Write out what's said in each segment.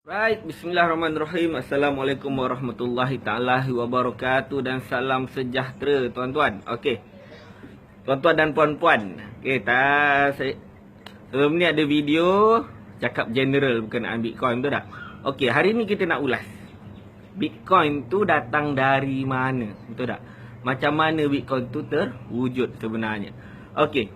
Right, bismillahirrahmanirrahim. Assalamualaikum warahmatullahi ta'ala wabarakatuh. Dan salam sejahtera tuan-tuan. Okey, tuan-tuan dan puan-puan, sebelum ni ada video cakap general berkenaan Bitcoin, betul tak? Okey, hari ni kita nak ulas Bitcoin tu datang dari mana, betul tak? Macam mana Bitcoin tu terwujud sebenarnya. Okey,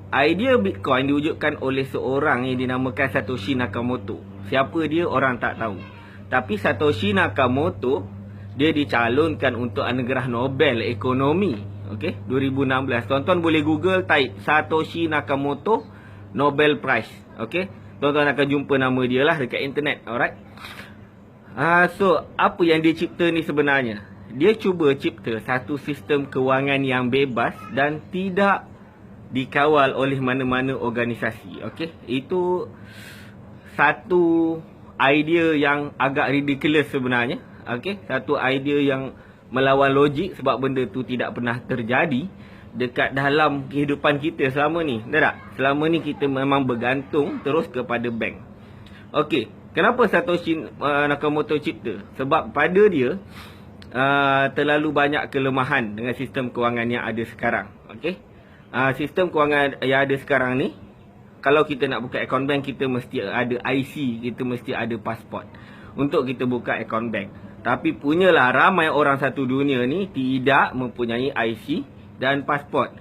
idea Bitcoin diwujudkan oleh seorang yang dinamakan Satoshi Nakamoto. Siapa dia orang tak tahu. Tapi Satoshi Nakamoto dia dicalonkan untuk anugerah Nobel Ekonomi. Okey, 2016. Tuan-tuan boleh Google type Satoshi Nakamoto Nobel Prize. Okey, tuan-tuan akan jumpa nama dia lah dekat internet. Alright. So apa yang dia cipta ni sebenarnya? Dia cuba cipta satu sistem kewangan yang bebas dan tidak dikawal oleh mana-mana organisasi. Okey, itu satu idea yang agak ridiculous sebenarnya. Okey, satu idea yang melawan logik sebab benda tu tidak pernah terjadi dekat dalam kehidupan kita selama ni. Betul tak? Selama ni kita memang bergantung terus kepada bank. Okey, kenapa Satoshi Nakamoto cipta? Sebab pada dia terlalu banyak kelemahan dengan sistem kewangan yang ada sekarang. Okey, sistem kewangan yang ada sekarang ni, kalau kita nak buka akaun bank, kita mesti ada IC, kita mesti ada pasport untuk kita buka akaun bank. Tapi punyalah ramai orang satu dunia ni tidak mempunyai IC dan pasport.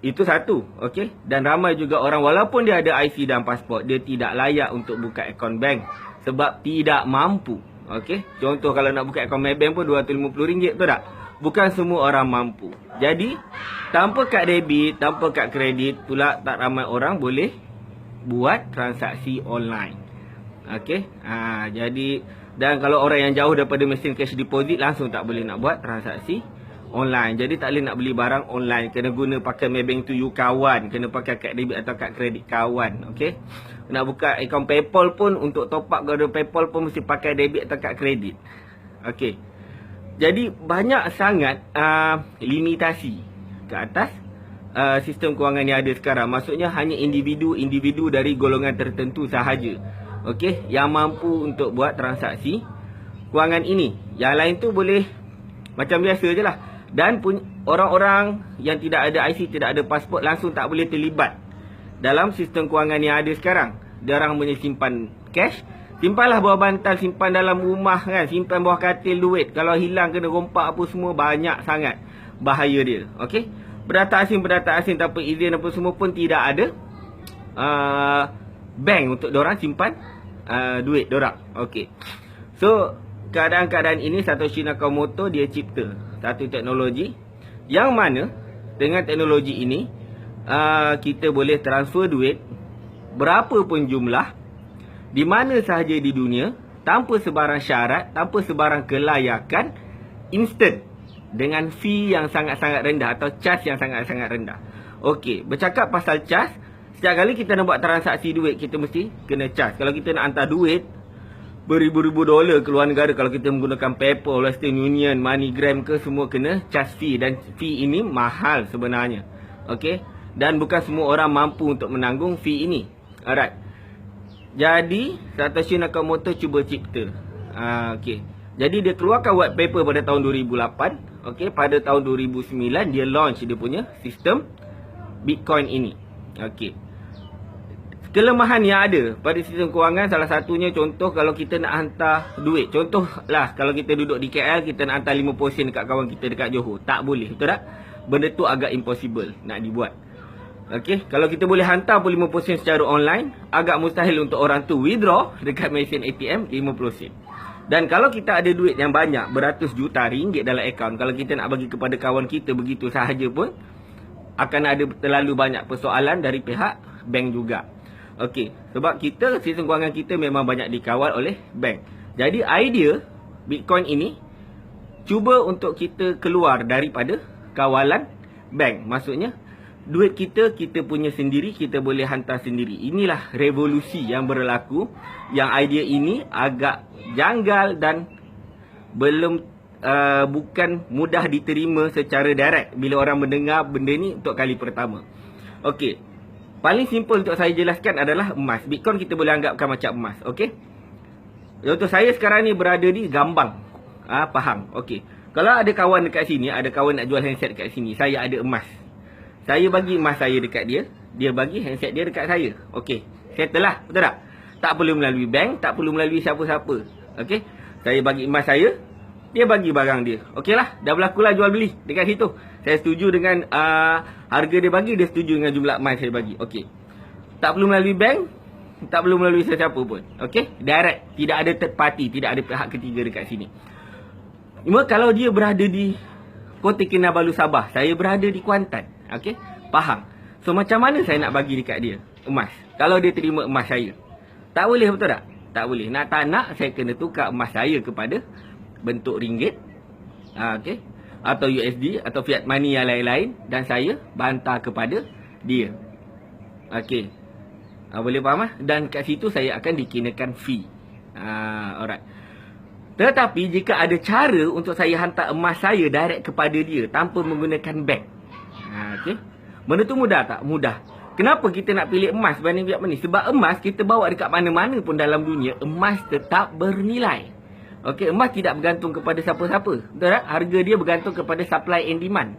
Itu satu, okey. Dan ramai juga orang walaupun dia ada IC dan pasport, dia tidak layak untuk buka akaun bank sebab tidak mampu. Okey, contoh kalau nak buka akaun bank pun RM250, betul tak? Bukan semua orang mampu. Jadi, tanpa kad debit, tanpa kad kredit, pula tak ramai orang boleh buat transaksi online. Okey. Jadi, dan kalau orang yang jauh daripada mesin cash deposit, langsung tak boleh nak buat transaksi online. Jadi, tak boleh nak beli barang online. Kena guna pakai Maybank to you kawan. Kena pakai kad debit atau kad kredit kawan. Okey. Nak buka akaun PayPal pun, untuk top up kalau PayPal pun mesti pakai debit atau kad kredit. Okey. Jadi banyak sangat limitasi ke atas sistem kewangan yang ada sekarang. Maksudnya hanya individu-individu dari golongan tertentu sahaja, okey, yang mampu untuk buat transaksi kewangan ini. Yang lain tu boleh macam biasa je lah. Dan orang-orang yang tidak ada IC, tidak ada pasport, langsung tak boleh terlibat dalam sistem kewangan yang ada sekarang. Dia orang punya simpan cash, simpanlah bawah bantal, simpan dalam rumah kan, simpan bawah katil duit. Kalau hilang kena rompak apa semua, banyak sangat bahaya dia. Okey, berdata asing tanpa izin apa semua pun tidak ada bank untuk diorang simpan duit diorang. Okey, so keadaan-keadaan ini Satoshi Nakamoto dia cipta satu teknologi yang mana dengan teknologi ini kita boleh transfer duit berapa pun jumlah, di mana sahaja di dunia, tanpa sebarang syarat, tanpa sebarang kelayakan, instant, dengan fee yang sangat-sangat rendah atau charge yang sangat-sangat rendah. Okey, bercakap pasal charge, setiap kali kita nak buat transaksi duit, kita mesti kena charge. Kalau kita nak hantar duit beribu-ribu dolar ke luar negara, kalau kita menggunakan PayPal, Western Union, MoneyGram ke, semua kena charge fee. Dan fee ini mahal sebenarnya. Okey, dan bukan semua orang mampu untuk menanggung fee ini. Alright. Jadi Satoshi Nakamoto cuba cipta. Okey. Jadi dia keluarkan white paper pada tahun 2008. Okey, pada tahun 2009 dia launch dia punya sistem Bitcoin ini. Okey. Kelemahan yang ada pada sistem kewangan, salah satunya contoh kalau kita nak hantar duit. Contohlah kalau kita duduk di KL, kita nak hantar 50 sen dekat kawan kita dekat Johor. Tak boleh, betul tak? Benda tu agak impossible nak dibuat. Okey, kalau kita boleh hantar pun 50 sen secara online, agak mustahil untuk orang tu withdraw dekat mesin ATM 50 sen. Dan kalau kita ada duit yang banyak, beratus juta ringgit dalam akaun, kalau kita nak bagi kepada kawan kita begitu sahaja pun, akan ada terlalu banyak persoalan dari pihak bank juga. Okey, sebab sistem kewangan kita memang banyak dikawal oleh bank. Jadi idea Bitcoin ini cuba untuk kita keluar daripada kawalan bank. Maksudnya duit kita punya sendiri, kita boleh hantar sendiri. Inilah revolusi yang berlaku, yang idea ini agak janggal dan belum bukan mudah diterima secara direct bila orang mendengar benda ni untuk kali pertama. Okey, Paling simple untuk saya jelaskan adalah emas. Bitcoin kita boleh anggapkan macam emas. Okey. Contoh saya sekarang ni berada di Gambang. Pahang. Okey. Kalau ada kawan dekat sini, ada kawan nak jual handset dekat sini, saya ada emas. Saya bagi emas saya dekat dia, dia bagi handset dia dekat saya. Okey. Settle lah, betul tak? Tak perlu melalui bank, tak perlu melalui siapa-siapa. Okey. Saya bagi emas saya, dia bagi barang dia. Okey lah, dah berlakulah jual beli dekat situ. Saya setuju dengan harga dia bagi, dia setuju dengan jumlah emas saya bagi. Okey. Tak perlu melalui bank, tak perlu melalui sesiapa pun. Okey? Direct, tidak ada third party, tidak ada pihak ketiga dekat sini. Cuma kalau dia berada di Kota Kinabalu Sabah, saya berada di Kuantan. Okey? Pahang. So macam mana saya nak bagi dekat dia emas? Kalau dia terima emas saya. Tak boleh, betul tak? Tak boleh. Nak tak nak, saya kena tukar emas saya kepada bentuk ringgit. Okey? Atau USD atau fiat money yang lain-lain, dan saya bantar kepada dia. Okey. Boleh faham lah? Dan kat situ saya akan dikenakan fee. Alright. Tetapi jika ada cara untuk saya hantar emas saya direct kepada dia tanpa menggunakan bank. Okey. Benda tu mudah tak? Mudah. Kenapa kita nak pilih emas berbanding fiat money? Sebab emas kita bawa dekat mana-mana pun dalam dunia, emas tetap bernilai. Okey, emas tidak bergantung kepada siapa-siapa. Betul tak? Harga dia bergantung kepada supply and demand.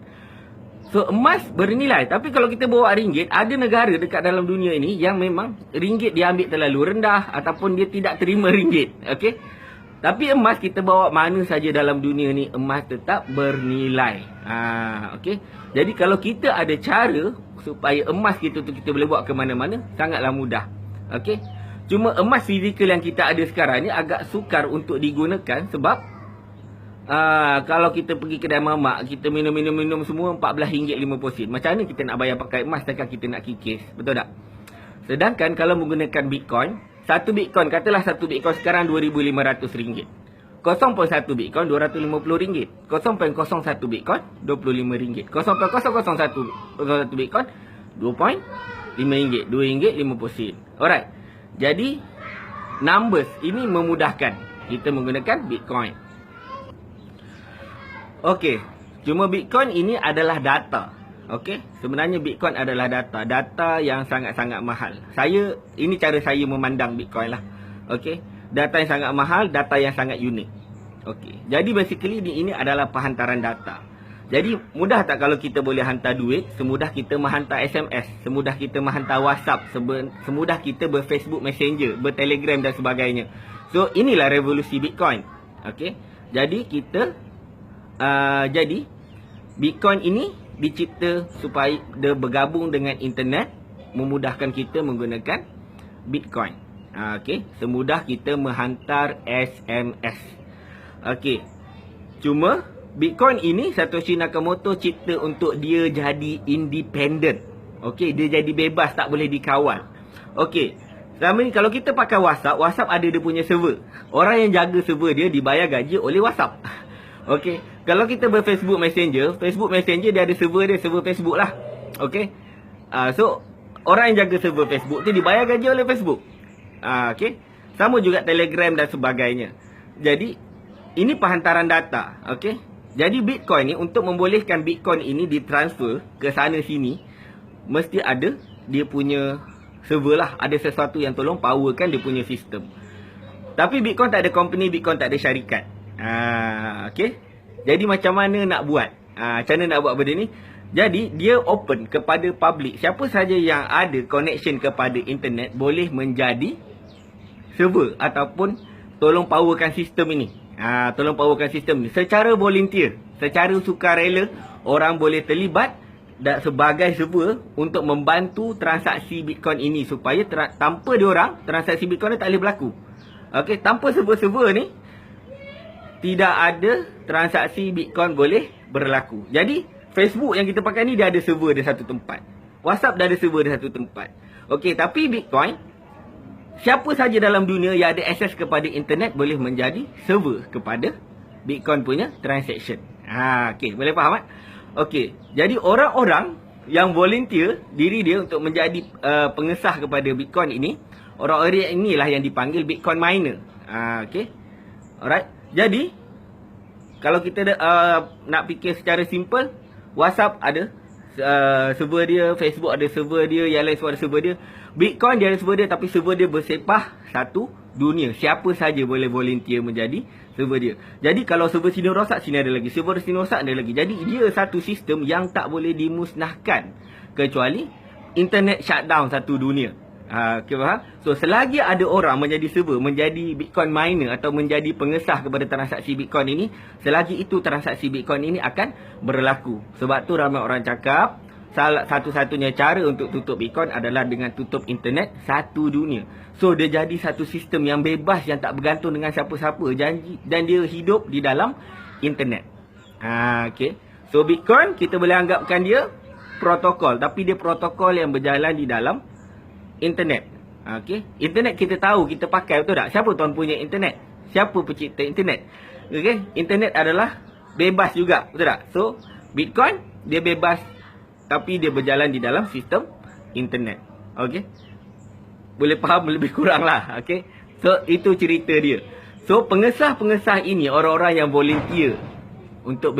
So, emas bernilai. Tapi kalau kita bawa ringgit, ada negara dekat dalam dunia ini yang memang ringgit dia ambil terlalu rendah ataupun dia tidak terima ringgit. Okey. Tapi emas kita bawa mana saja dalam dunia ni, emas tetap bernilai. Okey. Jadi kalau kita ada cara supaya emas kita tu kita boleh bawa ke mana-mana, sangatlah mudah. Okey. Cuma emas fizikal yang kita ada sekarang ni agak sukar untuk digunakan sebab kalau kita pergi kedai mamak, kita minum semua RM14.50. Macam mana kita nak bayar pakai emas takkan kita nak kikis? Betul tak? Sedangkan kalau menggunakan Bitcoin, satu Bitcoin, katalah satu Bitcoin sekarang RM2,500. 0.1 Bitcoin RM250. 0.01 Bitcoin RM25. 0.0001 Bitcoin RM2.5. RM2.50. Alright. Jadi numbers ini memudahkan kita menggunakan Bitcoin. Okey. Cuma Bitcoin ini adalah data. Okey. Sebenarnya Bitcoin adalah data. Data yang sangat-sangat mahal. Ini cara saya memandang Bitcoin lah. Okey. Data yang sangat mahal, data yang sangat unik. Okey. Jadi basically ini adalah penghantaran data. Jadi mudah tak kalau kita boleh hantar duit, semudah kita menghantar SMS, semudah kita menghantar WhatsApp, semudah kita berFacebook Messenger, berTelegram dan sebagainya. So inilah revolusi Bitcoin. Okey. Jadi Bitcoin ini dicipta supaya dia bergabung dengan internet, memudahkan kita menggunakan Bitcoin. Okey, semudah kita menghantar SMS. Okey. Cuma Bitcoin ini Satoshi Nakamoto cipta untuk dia jadi independent. Okey, dia jadi bebas, tak boleh dikawal. Okey. Selama ni kalau kita pakai WhatsApp, WhatsApp ada dia punya server. Orang yang jaga server dia dibayar gaji oleh WhatsApp. Okey. Kalau kita berFacebook Messenger, Facebook Messenger dia ada server dia, server Facebook lah. Okey. So orang yang jaga server Facebook tu dibayar gaji oleh Facebook. Okey. Sama juga Telegram dan sebagainya. Jadi ini penghantaran data. Okey. Jadi Bitcoin ni, untuk membolehkan Bitcoin ini ditransfer ke sana sini, mesti ada dia punya server lah. Ada sesuatu yang tolong powerkan dia punya sistem. Tapi Bitcoin tak ada company, Bitcoin tak ada syarikat. Okey. Jadi macam mana nak buat? Macam mana nak buat benda ni? Jadi dia open kepada public. Siapa saja yang ada connection kepada internet boleh menjadi server ataupun tolong powerkan sistem ini. Tolong powerkan sistem ni secara volunteer, secara sukarela. Orang boleh terlibat dan sebagai server untuk membantu transaksi Bitcoin ini supaya tanpa diorang transaksi Bitcoin ni tak boleh berlaku. Okey, tanpa server-server ni tidak ada transaksi Bitcoin boleh berlaku. Jadi Facebook yang kita pakai ni dia ada server di satu tempat. WhatsApp dah ada server di satu tempat. Okey, tapi Bitcoin, siapa saja dalam dunia yang ada akses kepada internet boleh menjadi server kepada Bitcoin punya transaction. Okey, boleh faham tak? Okey, jadi orang-orang yang volunteer diri dia untuk menjadi pengesah kepada Bitcoin ini, orang-orang inilah yang dipanggil Bitcoin miner. Okey. Alright. Jadi kalau kita nak fikir secara simple, WhatsApp ada server dia, Facebook ada server dia, yang lain semua ada server dia. Bitcoin dia ada server dia, tapi server dia bersepah satu dunia. Siapa saja boleh volunteer menjadi server dia. Jadi kalau server sini rosak, sini ada lagi. Server sini rosak, ada lagi. Jadi dia satu sistem yang tak boleh dimusnahkan kecuali internet shutdown satu dunia. Okay, faham? So selagi ada orang menjadi server, menjadi Bitcoin miner atau menjadi pengesah kepada transaksi Bitcoin ini, selagi itu transaksi Bitcoin ini akan berlaku. Sebab tu ramai orang cakap salah satu-satunya cara untuk tutup Bitcoin adalah dengan tutup internet satu dunia. So dia jadi satu sistem yang bebas, yang tak bergantung dengan siapa-siapa, janji, dan dia hidup di dalam internet. Okay. So Bitcoin kita boleh anggapkan dia protokol, tapi dia protokol yang berjalan di dalam internet. Okay. Internet kita tahu, kita pakai, betul tak? Siapa tuan punya internet? Siapa pencipta internet? Okay. Internet adalah bebas juga, betul tak? So Bitcoin dia bebas, tapi dia berjalan di dalam sistem internet. Okay. Boleh faham lebih kurang lah. Okay. So itu cerita dia. So pengesah-pengesah ini orang-orang yang volunteer untuk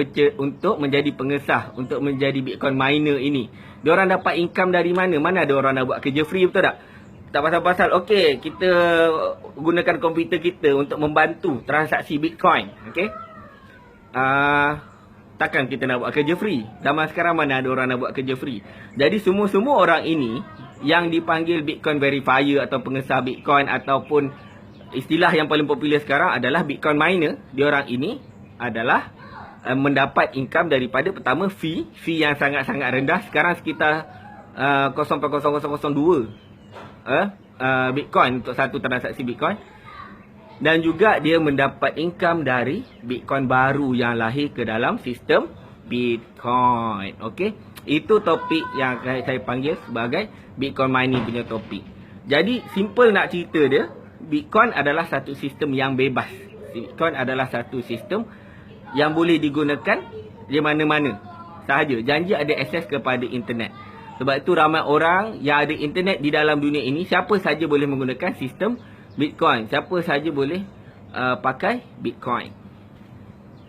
menjadi pengesah, untuk menjadi Bitcoin miner ini. Diorang dapat income dari mana? Mana ada orang nak buat kerja free, betul tak? Tak pasal-pasal, okey, kita gunakan komputer kita untuk membantu transaksi Bitcoin. Okey. Takkan kita nak buat kerja free. Zaman sekarang mana ada orang nak buat kerja free. Jadi semua orang ini yang dipanggil Bitcoin verifier atau pengesah Bitcoin, ataupun istilah yang paling popular sekarang adalah Bitcoin miner. Diorang ini adalah mendapat income daripada pertama fee yang sangat-sangat rendah. Sekarang sekitar 0.0002 Bitcoin untuk satu transaksi Bitcoin. Dan juga dia mendapat income dari Bitcoin baru yang lahir ke dalam sistem Bitcoin. Okey, itu topik yang saya panggil sebagai Bitcoin mining punya topik. Jadi simple nak cerita dia, Bitcoin adalah satu sistem yang bebas. Bitcoin adalah satu sistem yang boleh digunakan di mana-mana sahaja. Janji ada akses kepada internet. Sebab itu ramai orang yang ada internet di dalam dunia ini, siapa saja boleh menggunakan sistem Bitcoin. Siapa saja boleh pakai Bitcoin.